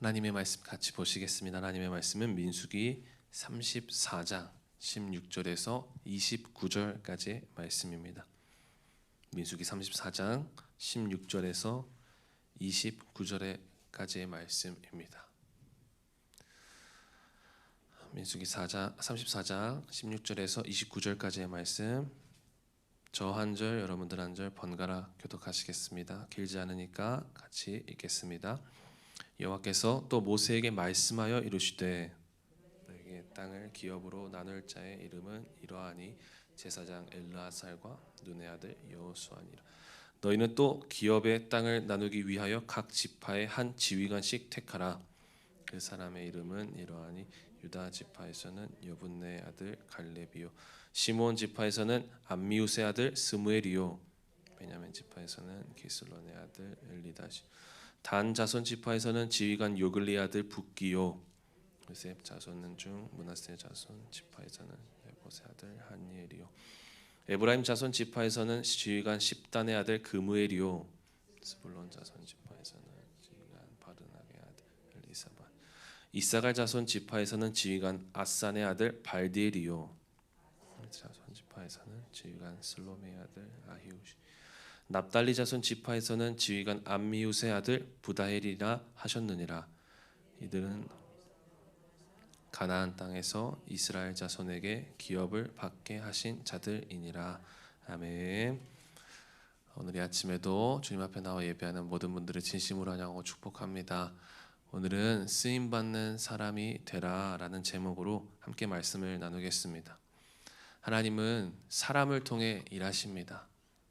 하나님의 말씀 같이 보시겠습니다. 하나님의 말씀은 민수기 34장 16절에서 29절까지의 말씀입니다. 민수기 34장 16절에서 29절까지의 말씀입니다. 민수기 34장 16절에서 29절까지의 말씀, 저 한 절 여러분들 한 절 번갈아 교독하시겠습니다. 길지 않으니까 같이 읽겠습니다. 여호와께서 또 모세에게 말씀하여 이르시되 너에게 땅을 기업으로 나눌 자의 이름은 이러하니 제사장 엘르아살과 눈의 아들 여호수아니라. 너희는 또 기업의 땅을 나누기 위하여 각 지파의 한 지휘관씩 택하라. 그 사람의 이름은 이러하니 유다 지파에서는 여분네의 아들 갈렙이요, 시므온 지파에서는 암미우스의 아들 스무엘이요, 베냐민 지파에서는 기슬론의 아들 엘리다시, 단 자손 지파에서는 지휘관 요글리 아들 붓기요, 요셉 자손 중 므낫세 자손 지파에서는 에봇의 아들 한니엘이요, 에브라임 자손 지파에서는 지휘관 십단의 아들 그무엘이요, 스불론 자손 지파에서는 지휘관 바르나의 아들 엘리사반, 이사갈 자손 지파에서는 지휘관 아산의 아들 발디엘이요, 자손 지파에서는 지휘관 슬로미의 아들 아히우시, 납달리 자손 지파에서는 지휘관 암미우스의 아들 부다헬이라 하셨느니라. 이들은 가나안 땅에서 이스라엘 자손에게 기업을 받게 하신 자들이니라. 아멘. 오늘 이 아침에도 주님 앞에 나와 예배하는 모든 분들을 진심으로 환영하고 축복합니다. 오늘은 쓰임받는 사람이 되라라는 제목으로 함께 말씀을 나누겠습니다. 하나님은 사람을 통해 일하십니다.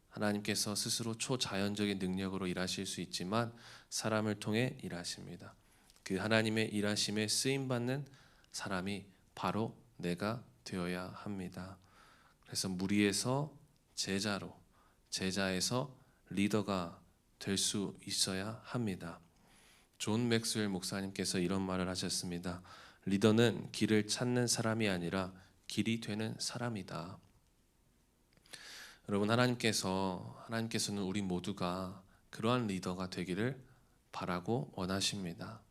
하나님께서 스스로 초자연적인 능력으로 일하실 수 있지만 사람을 통해 일하십니다. 그 하나님의 일하심에 쓰임받는 사람이 바로 내가 되어야 합니다. 그래서 무리에서 제자로, 제자에서 리더가 될 수 있어야 합니다. 존 맥스웰 목사님께서 이런 말을 하셨습니다. 리더는 길을 찾는 사람이 아니라 길이 되는 사람이다. 여러분, 하나님께서는 우리 모두가 그러한 리더가 되기를 바라고 원하십니다.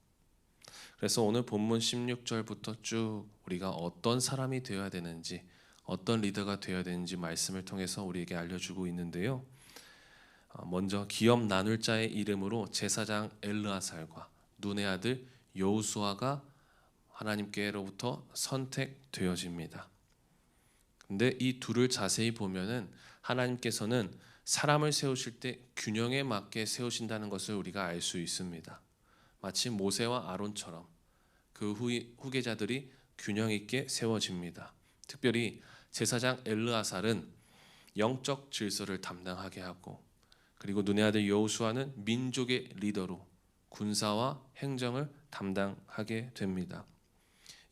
그래서 오늘 본문 16절부터 쭉 우리가 어떤 사람이 되어야 되는지, 어떤 리더가 되어야 되는지 말씀을 통해서 우리에게 알려주고 있는데요. 먼저 기업 나눌 자의 이름으로 제사장 엘르아살과 눈의 아들 여호수아가 하나님께로부터 선택되어집니다. 근데 이 둘을 자세히 보면은 하나님께서는 사람을 세우실 때 균형에 맞게 세우신다는 것을 우리가 알 수 있습니다. 마치 모세와 아론처럼 그 후계자들이 균형 있게 세워집니다. 특별히 제사장 엘르아살은 영적 질서를 담당하게 하고, 그리고 눈의 아들 여호수아는 민족의 리더로 군사와 행정을 담당하게 됩니다.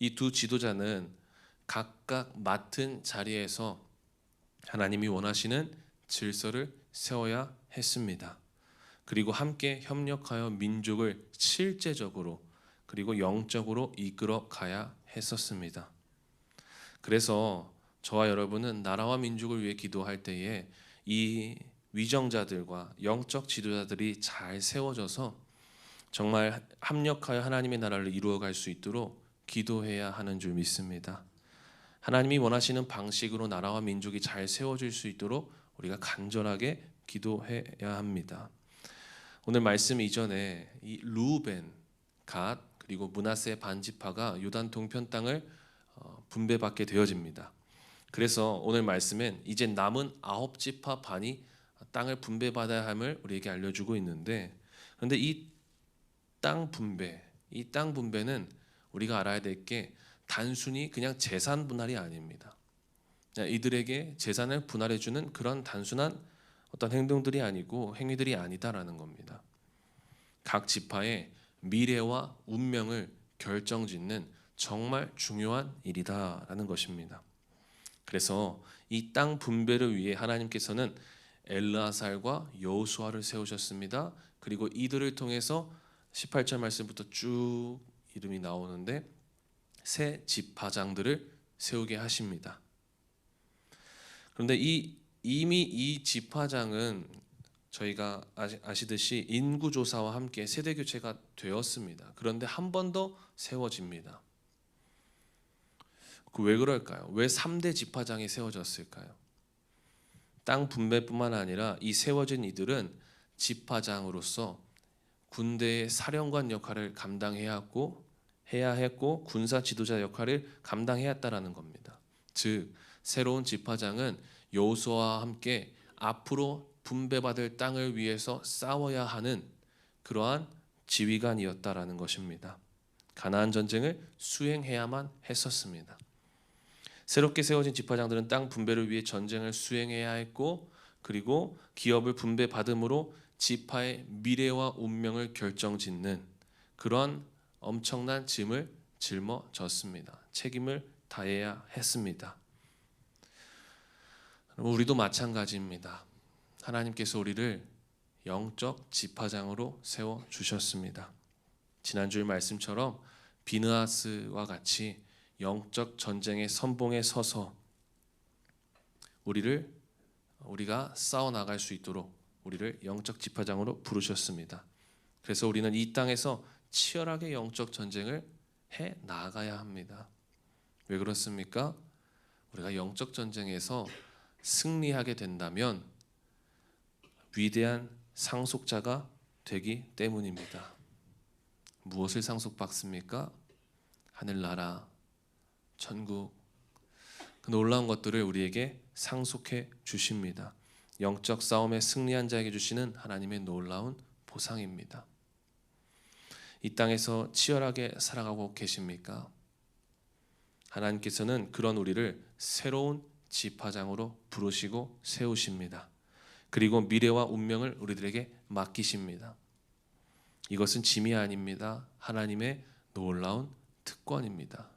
이 두 지도자는 각각 맡은 자리에서 하나님이 원하시는 질서를 세워야 했습니다. 그리고 함께 협력하여 민족을 실제적으로 그리고 영적으로 이끌어 가야 했었습니다. 그래서 저와 여러분은 나라와 민족을 위해 기도할 때에 이 위정자들과 영적 지도자들이 잘 세워져서 정말 합력하여 하나님의 나라를 이루어갈 수 있도록 기도해야 하는 줄 믿습니다. 하나님이 원하시는 방식으로 나라와 민족이 잘 세워질 수 있도록 우리가 간절하게 기도해야 합니다. 오늘 말씀 이전에 이 루벤, 갓, 그리고 므낫세 반지파가 요단 동편 땅을 분배받게 되어집니다. 그래서 오늘 말씀엔 이제 남은 9지파 반이 땅을 분배받아야 함을 우리에게 알려주고 있는데, 그런데 이 땅 분배는 우리가 알아야 될 게 단순히 그냥 재산 분할이 아닙니다. 이들에게 재산을 분할해주는 그런 단순한 어떤 행동들이 아니고 행위들이 아니다라는 겁니다. 각 지파의 미래와 운명을 결정짓는 정말 중요한 일이다라는 것입니다. 그래서 이 땅 분배를 위해 하나님께서는 엘르아살과 여호수아를 세우셨습니다. 그리고 이들을 통해서 18절 말씀부터 쭉 이름이 나오는데 새 지파장들을 세우게 하십니다. 그런데 이미 이 지파장은 저희가 아시듯이 인구조사와 함께 세대교체가 되었습니다. 그런데 한 번 더 세워집니다. 왜 그럴까요? 왜 3대 지파장이 세워졌을까요? 땅 분배뿐만 아니라 이 세워진 이들은 지파장으로서 군대의 사령관 역할을 해야 했고 군사 지도자 역할을 감당해야 했다라는 겁니다. 즉 새로운 지파장은 여호수아와 함께 앞으로 분배받을 땅을 위해서 싸워야 하는 그러한 지휘관이었다라는 것입니다. 가나안 전쟁을 수행해야만 했었습니다. 새롭게 세워진 지파장들은 땅 분배를 위해 전쟁을 수행해야 했고, 그리고 기업을 분배받음으로 지파의 미래와 운명을 결정짓는 그런 엄청난 짐을 짊어졌습니다. 책임을 다해야 했습니다. 우리도 마찬가지입니다. 하나님께서 우리를 영적 지파장으로 세워 주셨습니다. 지난주의 말씀처럼 비느하스와 같이 영적 전쟁의 선봉에 서서 우리가 싸워 나갈 수 있도록 우리를 영적 지파장으로 부르셨습니다. 그래서 우리는 이 땅에서 치열하게 영적 전쟁을 해 나가야 합니다. 왜 그렇습니까? 우리가 영적 전쟁에서 승리하게 된다면 위대한 상속자가 되기 때문입니다. 무엇을 상속받습니까? 하늘나라, 천국, 그 놀라운 것들을 우리에게 상속해 주십니다. 영적 싸움에 승리한 자에게 주시는 하나님의 놀라운 보상입니다. 이 땅에서 치열하게 살아가고 계십니까? 하나님께서는 그런 우리를 새로운 지파장으로 부르시고 세우십니다. 그리고 미래와 운명을 우리들에게 맡기십니다. 이것은 짐이 아닙니다. 하나님의 놀라운 특권입니다.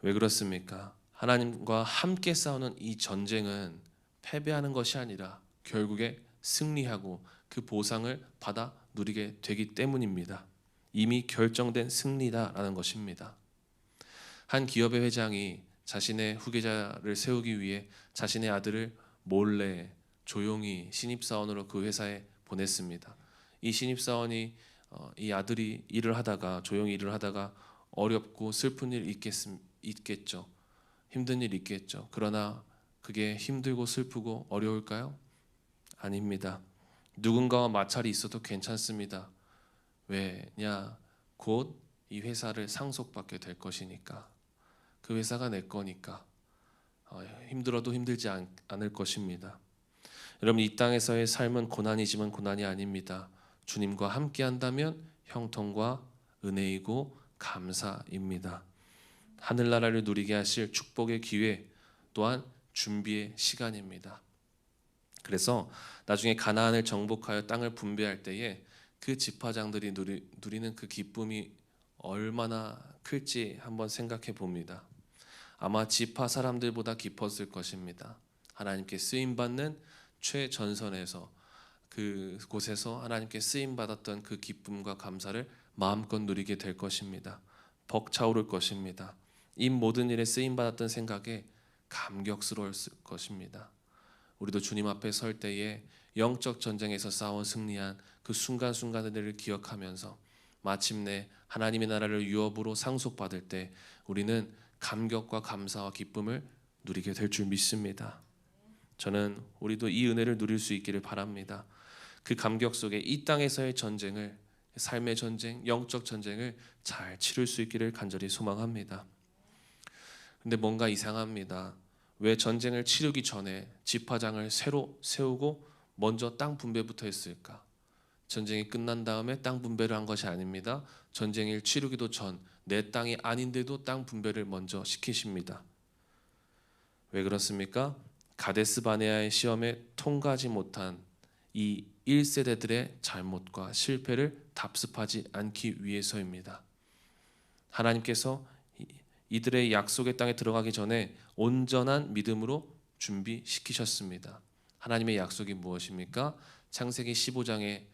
왜 그렇습니까? 하나님과 함께 싸우는 이 전쟁은 패배하는 것이 아니라 결국에 승리하고 그 보상을 받아 누리게 되기 때문입니다. 이미 결정된 승리다라는 것입니다. 한 기업의 회장이 자신의 후계자를 세우기 위해 자신의 아들을 몰래 조용히 신입사원으로 그 회사에 보냈습니다. 이 신입사원이 이 아들이 조용히 일을 하다가 어렵고 슬픈 일 있겠죠. 힘든 일 있겠죠. 그러나 그게 힘들고 슬프고 어려울까요? 아닙니다. 누군가와 마찰이 있어도 괜찮습니다. 왜냐? 곧 이 회사를 상속받게 될 것이니까. 그 회사가 내 거니까. 힘들어도 힘들지 않을 것입니다. 여러분, 이 땅에서의 삶은 고난이지만 고난이 아닙니다. 주님과 함께 한다면 형통과 은혜이고 감사입니다. 하늘나라를 누리게 하실 축복의 기회, 또한 준비의 시간입니다. 그래서 나중에 가나안을 정복하여 땅을 분배할 때에 그 지파장들이 누리는 그 기쁨이 얼마나 클지 한번 생각해 봅니다. 아마 지파 사람들보다 깊었을 것입니다. 하나님께 쓰임받는 최전선에서 그곳에서 하나님께 쓰임받았던 그 기쁨과 감사를 마음껏 누리게 될 것입니다. 벅차오를 것입니다. 이 모든 일에 쓰임받았던 생각에 감격스러울 것입니다. 우리도 주님 앞에 설 때에 영적 전쟁에서 싸워 승리한 그 순간순간들을 기억하면서 마침내 하나님의 나라를 유업으로 상속받을 때 우리는 감격과 감사와 기쁨을 누리게 될 줄 믿습니다. 저는 우리도 이 은혜를 누릴 수 있기를 바랍니다. 그 감격 속에 이 땅에서의 전쟁을, 삶의 전쟁, 영적 전쟁을 잘 치를 수 있기를 간절히 소망합니다. 근데 뭔가 이상합니다. 왜 전쟁을 치르기 전에 지파장을 새로 세우고 먼저 땅 분배부터 했을까? 전쟁이 끝난 다음에 땅 분배를 한 것이 아닙니다. 전쟁을 치르기도 전 내 땅이 아닌데도 땅 분배를 먼저 시키십니다. 왜 그렇습니까? 가데스 바네아의 시험에 통과하지 못한 이 1세대들의 잘못과 실패를 답습하지 않기 위해서입니다. 하나님께서 이들의 약속의 땅에 들어가기 전에 온전한 믿음으로 준비시키셨습니다. 하나님의 약속이 무엇입니까? 창세기 15장에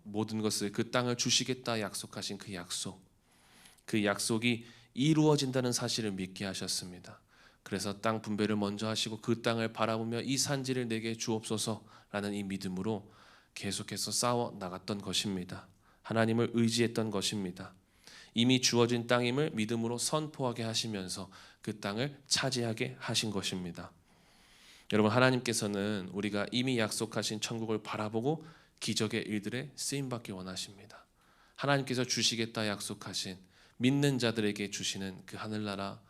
모든 것을 그 땅을 주시겠다 약속하신 그 약속이 이루어진다는 사실을 믿게 하셨습니다. 그래서 땅 분배를 먼저 하시고 그 땅을 바라보며 이 산지를 내게 주옵소서라는 이 믿음으로 계속해서 싸워 나갔던 것입니다. 하나님을 의지했던 것입니다. 이미 주어진 땅임을 믿음으로 선포하게 하시면서 그 땅을 차지하게 하신 것입니다. 여러분, 하나님께서는 우리가 이미 약속하신 천국을 바라보고 기적의 일들에 쓰임받기 원하십니다. 하나님께서 주시겠다 약속하신 믿는 자들에게 주시는 그 하늘나라,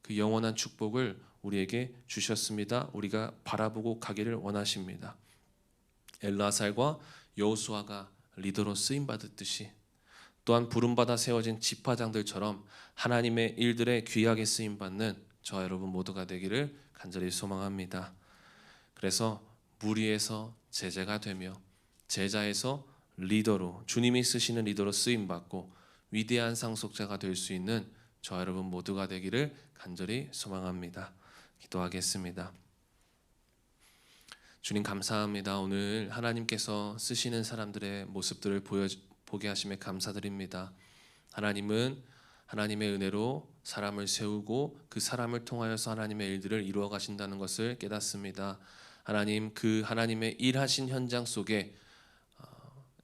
그 영원한 축복을 우리에게 주셨습니다. 우리가 바라보고 가기를 원하십니다. 엘르아살과 여호수아가 리더로 쓰임받았듯이 또한 부름받아 세워진 지파장들처럼 하나님의 일들에 귀하게 쓰임받는 저와 여러분 모두가 되기를 간절히 소망합니다. 그래서 무리에서 제자가 되며 제자에서 리더로, 주님이 쓰시는 리더로 쓰임받고 위대한 상속자가 될 수 있는 저와 여러분 모두가 되기를 간절히 소망합니다. 기도하겠습니다. 주님, 감사합니다. 오늘 하나님께서 쓰시는 사람들의 모습들을 보게 하심에 감사드립니다. 하나님은 하나님의 은혜로 사람을 세우고 그 사람을 통하여서 하나님의 일들을 이루어 가신다는 것을 깨닫습니다. 하나님, 그 하나님의 일하신 현장 속에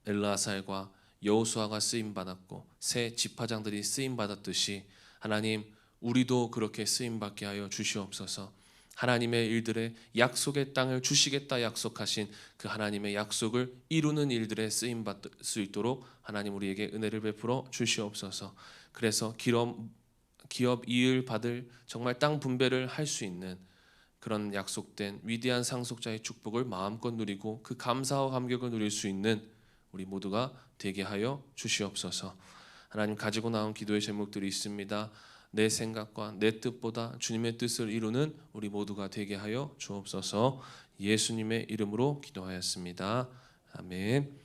엘르아살과 여호수아가 쓰임 받았고 새 지파장들이 쓰임 받았듯이 하나님, 우리도 그렇게 쓰임 받게 하여 주시옵소서. 하나님의 일들에 약속의 땅을 주시겠다 약속하신 그 하나님의 약속을 이루는 일들에 쓰임 받을 수 있도록 하나님 우리에게 은혜를 베풀어 주시옵소서. 그래서 기업 이을 받을 정말 땅 분배를 할 수 있는 그런 약속된 위대한 상속자의 축복을 마음껏 누리고 그 감사와 감격을 누릴 수 있는 우리 모두가 되게 하여 주시옵소서. 하나님, 가지고 나온 기도의 제목들이 있습니다. 내 생각과 내 뜻보다 주님의 뜻을 이루는 우리 모두가 되게 하여 주옵소서. 예수님의 이름으로 기도하였습니다. 아멘.